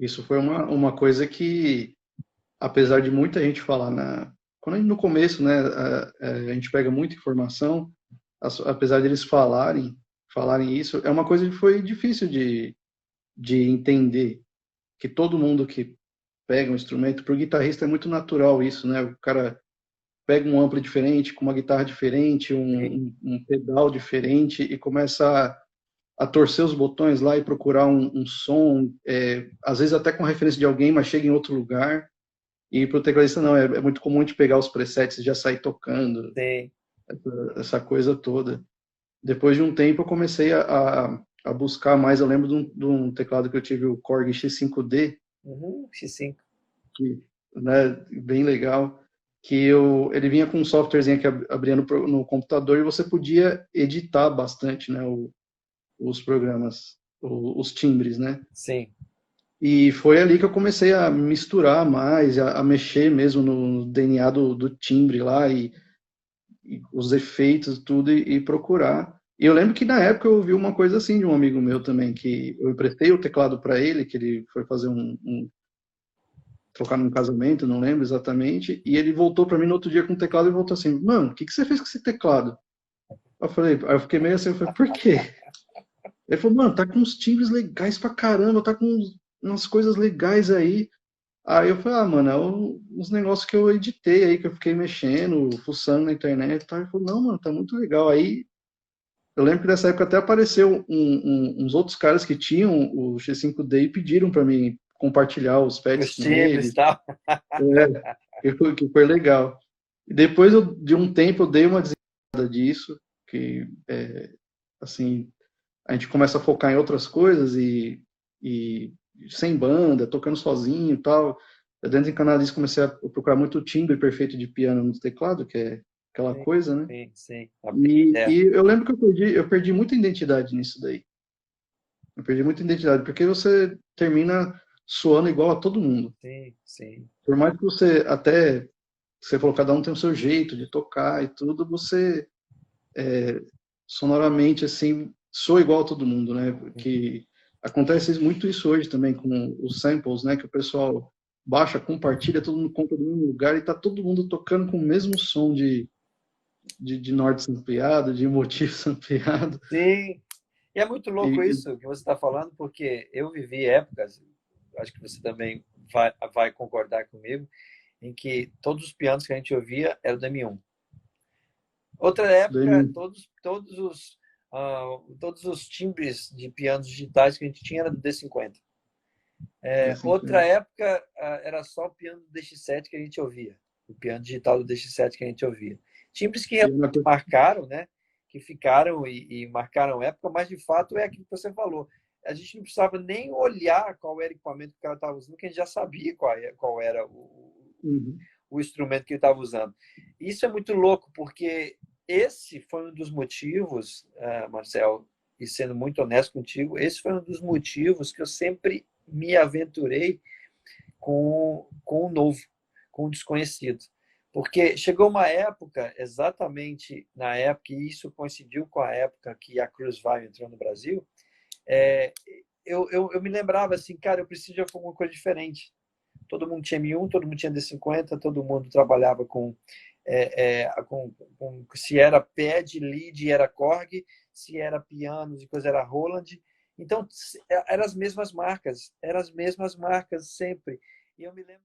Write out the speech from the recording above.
isso foi uma coisa que, apesar de muita gente falar quando a gente, no começo, né, a gente pega muita informação, apesar deles falarem isso, é uma coisa que foi difícil de entender, que todo mundo que pega um instrumento, para o guitarrista é muito natural isso, né? O cara pega um ampli diferente, com uma guitarra diferente, Sim, um pedal diferente e começa a torcer os botões lá e procurar um som, às vezes até com referência de alguém, mas chega em outro lugar. E para o tecladista não, é muito comum de pegar os presets e já sair tocando, sim. essa coisa toda. Depois de um tempo eu comecei a buscar mais, eu lembro de um teclado que eu tive, o Korg X5D, Uhum, X5. que, né, bem legal, que ele vinha com um softwarezinho que abria no computador e você podia editar bastante, né, os programas, os timbres, né? Sim. E foi ali que eu comecei a misturar mais, a mexer mesmo no DNA do timbre lá e os efeitos, tudo, e procurar. E eu lembro que na época eu ouvi uma coisa assim de um amigo meu também, que eu emprestei o teclado para ele, que ele foi fazer tocar num casamento, não lembro exatamente, e ele voltou para mim no outro dia com o teclado e voltou assim, mano, o que você fez com esse teclado? Aí eu fiquei meio assim, eu falei, por quê? Ele falou, mano, tá com uns timbres legais pra caramba, tá com umas coisas legais aí. Aí eu falei, mano, é uns negócios que eu editei aí, que eu fiquei mexendo, fuçando na internet e tal. Ele falou, não, mano, tá muito legal. Aí eu lembro que nessa época até apareceu uns outros caras que tinham o X5D e pediram para mim compartilhar os pads Os com timbres e eles. tal. É, que foi legal. E depois de um tempo eu dei uma desligada disso, que assim, a gente começa a focar em outras coisas e sem banda, tocando sozinho e tal. Eu dentro em Canadá comecei a procurar muito o timbre perfeito de piano no teclado, que é aquela Sim, coisa, né? sim, sim. E É, eu lembro que eu perdi muita identidade nisso daí. Eu perdi muita identidade, porque você termina soando igual a todo mundo. sim, sim. Por mais que você falou, cada um tem o seu jeito de tocar e tudo, você sonoramente assim soa igual a todo mundo, né? Que acontece muito isso hoje também com os samples, né? Que o pessoal baixa, compartilha, todo mundo compra do mesmo lugar e tá todo mundo tocando com o mesmo som de norte sampleado, de motivo sampleado. Sim. E é muito louco E, isso que você está falando, porque eu vivi épocas, acho que você também vai concordar comigo, em que todos os pianos que a gente ouvia eram do M1. Outra época, e, todos os timbres de pianos digitais que a gente tinha era do D50. assim, Outra época, era só o piano do DX7 que a gente ouvia, o piano digital do DX7 que a gente ouvia. Timbres que e realmente uma coisa, marcaram, né? Que ficaram e marcaram época, mas de fato é aquilo que você falou. A gente não precisava nem olhar qual era o equipamento que o cara estava usando, porque a gente já sabia qual era uhum, o instrumento que ele estava usando. Isso é muito louco, porque esse foi um dos motivos, Marcel, e sendo muito honesto contigo, esse foi um dos motivos que eu sempre me aventurei com o novo, com o desconhecido. Porque chegou uma época, exatamente na época, e isso coincidiu com a época que a Cruz Vai entrou no Brasil, é, eu me lembrava assim, cara, eu preciso de alguma coisa diferente. Todo mundo tinha M1, todo mundo tinha D50, todo mundo trabalhava com se era pad, lead, era Korg, se era pianos e coisa era Roland. Então, eram as mesmas marcas sempre. E eu me lembro